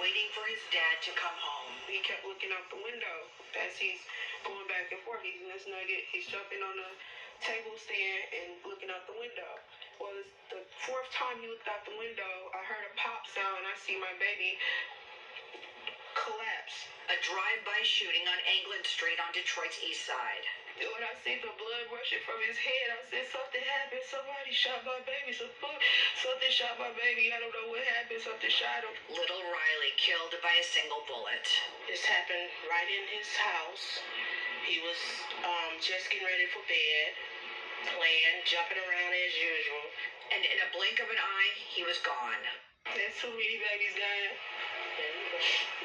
waiting for his dad to come home. He kept looking out the window as he's going back and forth. He's in this nugget. He's jumping on the table stand and looking out the window. Well, it's the fourth time he looked out the window, I heard a pop sound and I see my baby collapse. A drive-by shooting on England Street on Detroit's east side. When I see the blood rushing from his head, I said, something happened. Somebody shot my baby. Something shot my baby. I don't know what happened. Something shot him. Little Riley killed by a single bullet. This happened right in his house. He was just getting ready for bed, playing, jumping around as usual. And in a blink of an eye, he was gone. There's too many babies dying.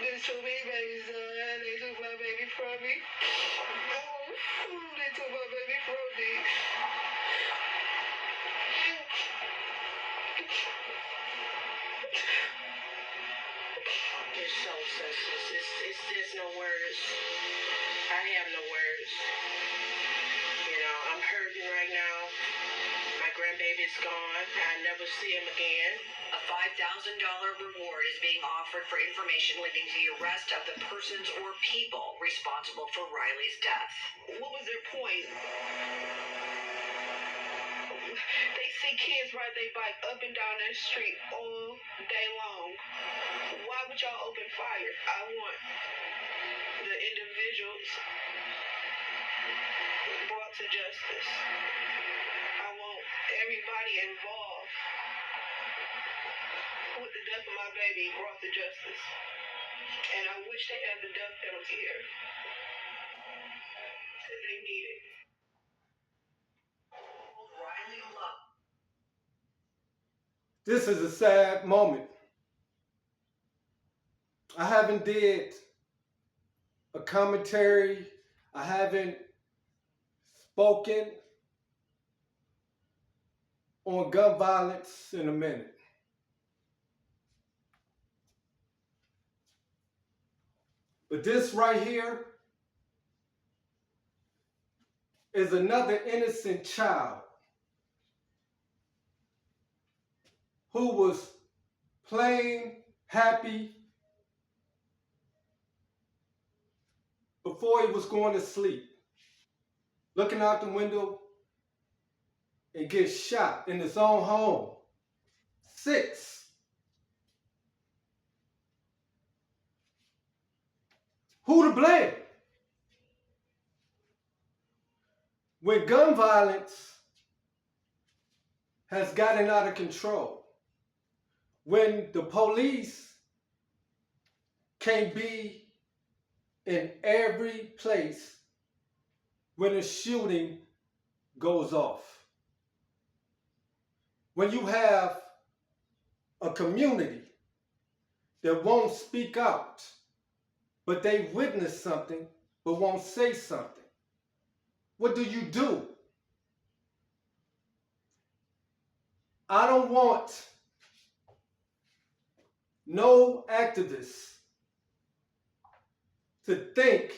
There's too many babies dying. They took my baby from me. They took my baby from me. It's so senseless. There's no words. I have no words. You know, I'm hurting right now. My grandbaby's gone. I'll never see him again. A $5,000 reward is being offered for information leading to the arrest of the persons or people responsible for Riley's death. What was their point? They see kids ride their bike up and down that street all day long. Why would y'all open fire? I want the individuals brought to justice. I want everybody involved with the death of my baby brought to justice. And I wish they had the death penalty here. Because they need it. Riley Love. This is a sad moment. I haven't did a commentary. I haven't spoken on gun violence in a minute. But this right here is another innocent child who was playing happy before he was going to sleep, looking out the window and get shot in his own home. 6. Who to blame? When gun violence has gotten out of control, when the police can't be in every place when a shooting goes off, when you have a community that won't speak out, but they witness something but won't say something, what do? I don't want no activists to think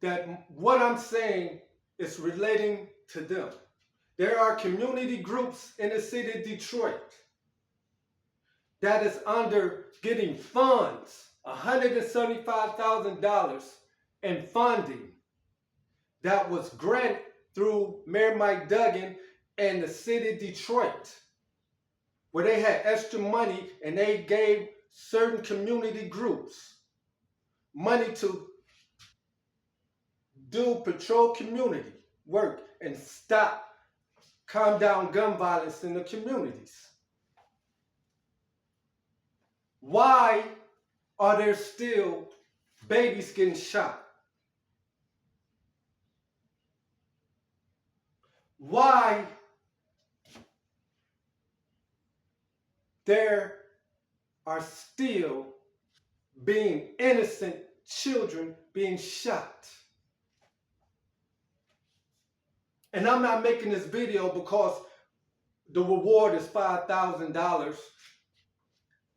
that what I'm saying is relating to them. There are community groups in the city of Detroit that is under getting funds, $175,000 in funding that was granted through Mayor Mike Duggan and the city of Detroit, where they had extra money and they gave certain community groups money to do patrol community work and calm down gun violence in the communities. Why are there still babies getting shot? Why there are still being innocent children being shot? And I'm not making this video because the reward is $5,000.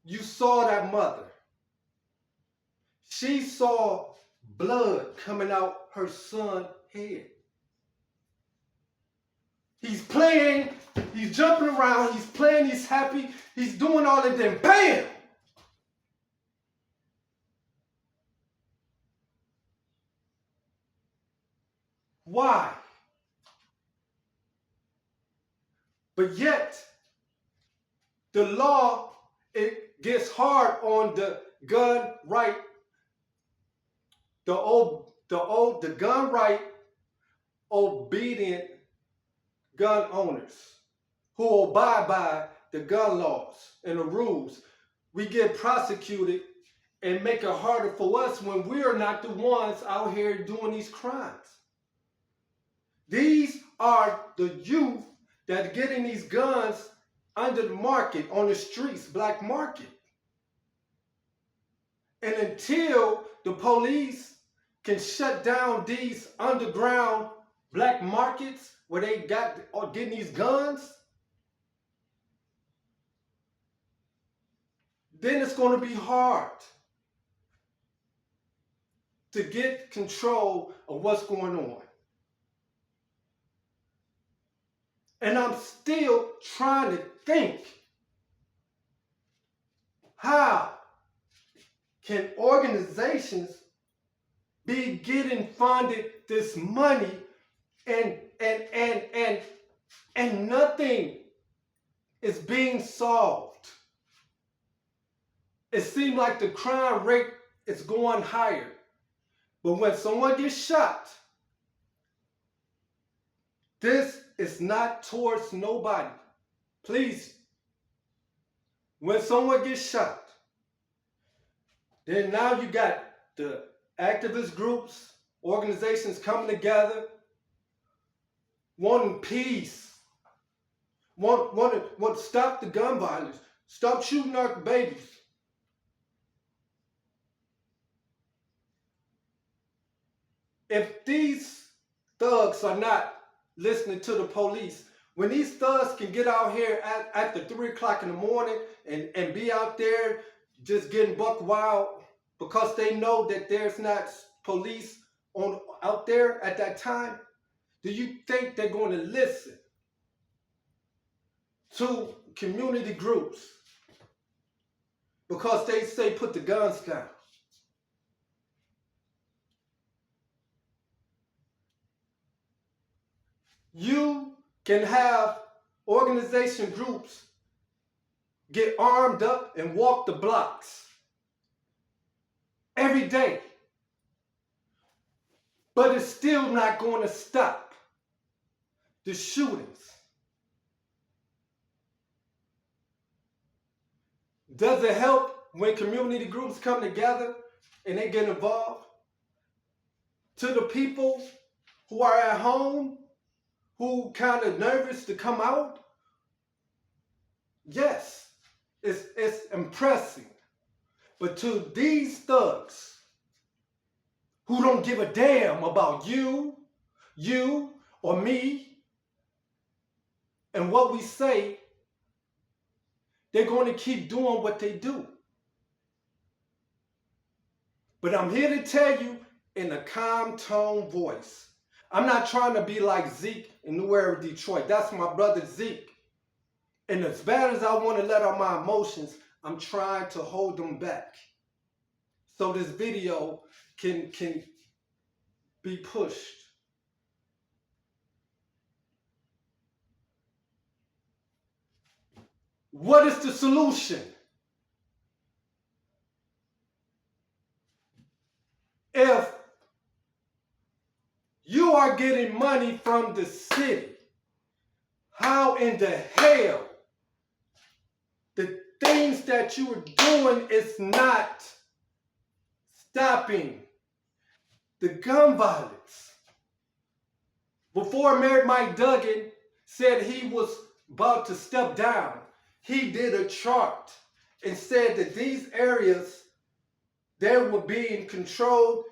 You saw that mother. She saw blood coming out her son's head. He's playing He's jumping around, he's playing, he's happy, he's doing all of them. Bam! Why? But yet, the law, it gets hard on the gun right, the gun right obedient gun owners who abide by the gun laws and the rules. We get prosecuted and make it harder for us when we are not the ones out here doing these crimes. These are the youth that are getting these guns under the market, on the streets, black market. And until the police can shut down these underground black markets where they are getting these guns, then it's going to be hard to get control of what's going on. And I'm still trying to think, how can organizations be getting funded this money and nothing is being solved? It seems like the crime rate is going higher. But when someone gets shot, this is not towards nobody. Please, when someone gets shot, then now you got the activist groups, organizations coming together, wanting peace, want to stop the gun violence, stop shooting our babies. If these thugs are not listening to the police, when these thugs can get out here after 3 o'clock in the morning and be out there just getting buck wild because they know that there's not police out there at that time, do you think they're going to listen to community groups because they say put the guns down? You can have organization groups get armed up and walk the blocks every day, but it's still not going to stop the shootings. Does it help when community groups come together and they get involved? To the people who are at home, who kind of nervous to come out, yes, it's impressive. But to these thugs who don't give a damn about you or me and what we say, they're going to keep doing what they do. But I'm here to tell you in a calm tone voice. I'm not trying to be like Zeke in New Era, Detroit. That's my brother Zeke. And as bad as I want to let out my emotions, I'm trying to hold them back so this video can be pushed. What is the solution? If you are getting money from the city, how in the hell the things that you are doing is not stopping the gun violence? Before Mayor Mike Duggan said he was about to step down, he did a chart and said that these areas, they were being controlled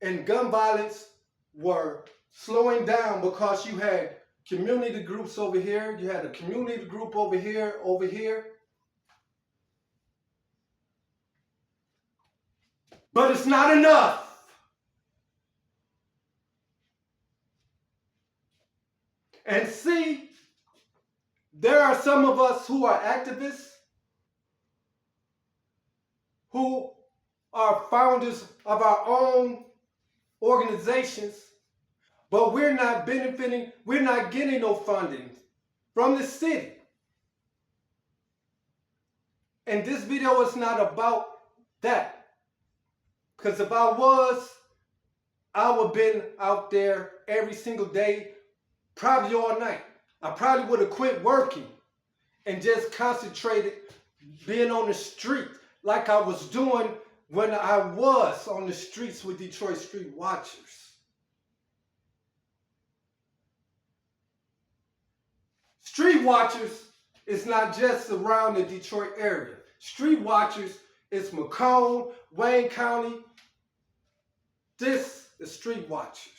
and gun violence were slowing down because you had community groups over here, you had a community group over here. But it's not enough. And see, there are some of us who are activists, who are founders of our own organizations, but we're not benefiting, we're not getting no funding from the city. And this video is not about that. Because if I was, I would have been out there every single day, probably all night. I probably would have quit working and just concentrated being on the street like I was doing when I was on the streets with Detroit Street Watchers. Street Watchers is not just around the Detroit area. Street Watchers is Macomb, Wayne County. This is Street Watchers.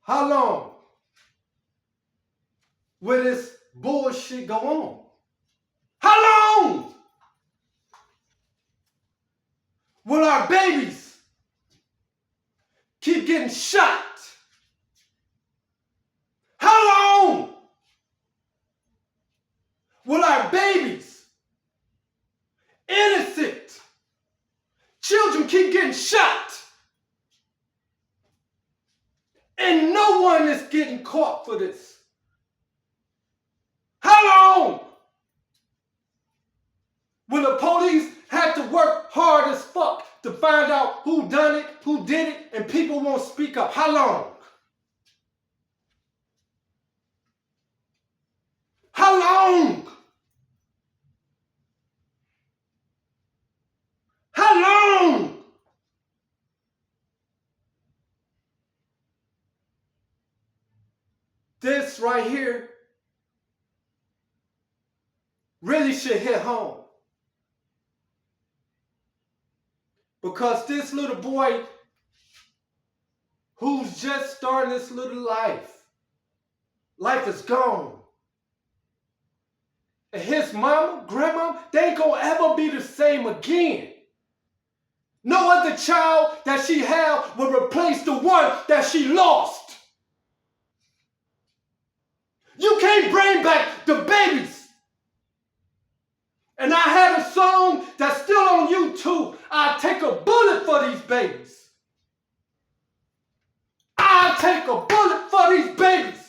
How long will this bullshit go on? How long will our babies keep getting shot? How long will our babies, innocent children, keep getting shot? And no one is getting caught for this. How long will the police have to work hard as fuck to find out who done it, who did it, and people won't speak up? How long? How long? How long? This right here really should hit home. Because this little boy who's just starting this little life is gone. And his mama, grandma, they ain't gonna ever be the same again. No other child that she had will replace the one that she lost. You can't bring back the babies. And I had a song that's still on YouTube. I'll take a bullet for these babies. I'll take a bullet for these babies.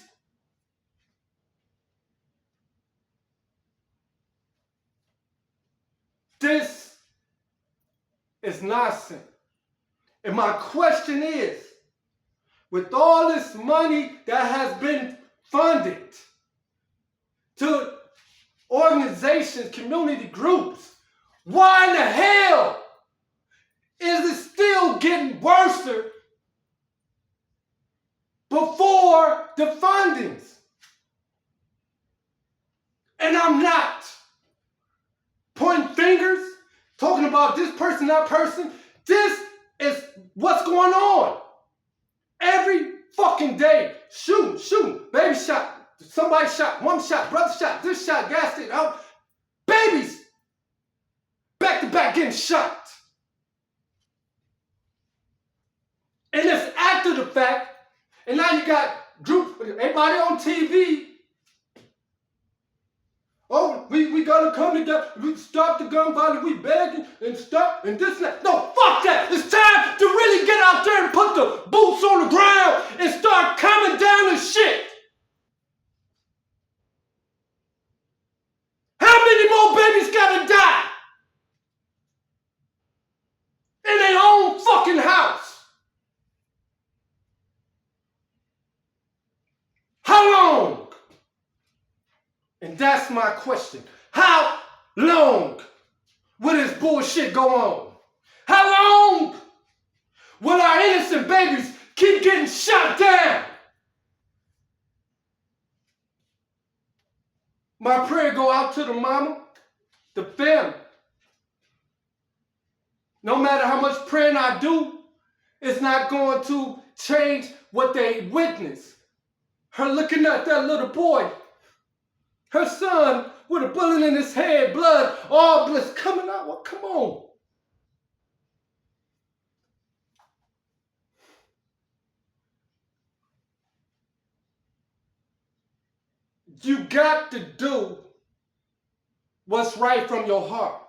This is nonsense. And my question is, with all this money that has been funded to organizations, community groups, why in the hell is it still getting worse before the fundings? And I'm not pointing fingers, talking about this person, that person. This is what's going on. Every fucking day, shooting, baby shot, somebody shot, mom shot, brother shot, this shot, gas station, babies, back to back getting shot. And it's after the fact, and now you got group, everybody on TV. Oh, we gotta come together, we stop the gun violence, we begging and stop and this and that. No, fuck that. It's time to really get out there and put the boots on the ground and start coming down the shit. How many more babies gotta die in their own fucking house? How long? And that's my question. How long will this bullshit go on? How long will our innocent babies keep getting shot down? My prayer go out to the mama, the family. No matter how much praying I do, it's not going to change what they witness. Her looking at that little boy, her son with a bullet in his head, blood, all bliss coming out. Well, come on. You got to do what's right from your heart.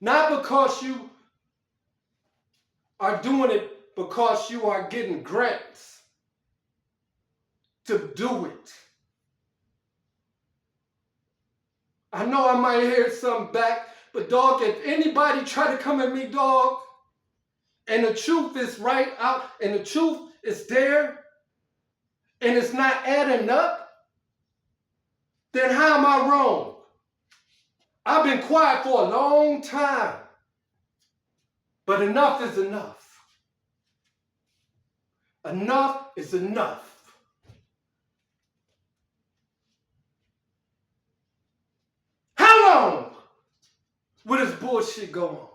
Not because you are doing it because you are getting grants to do it. I know I might hear something back, but dog, if anybody try to come at me, dog, and the truth is right out, and the truth is there, and it's not adding up, then how am I wrong? I've been quiet for a long time, but enough is enough. Enough is enough. How long will this bullshit go on?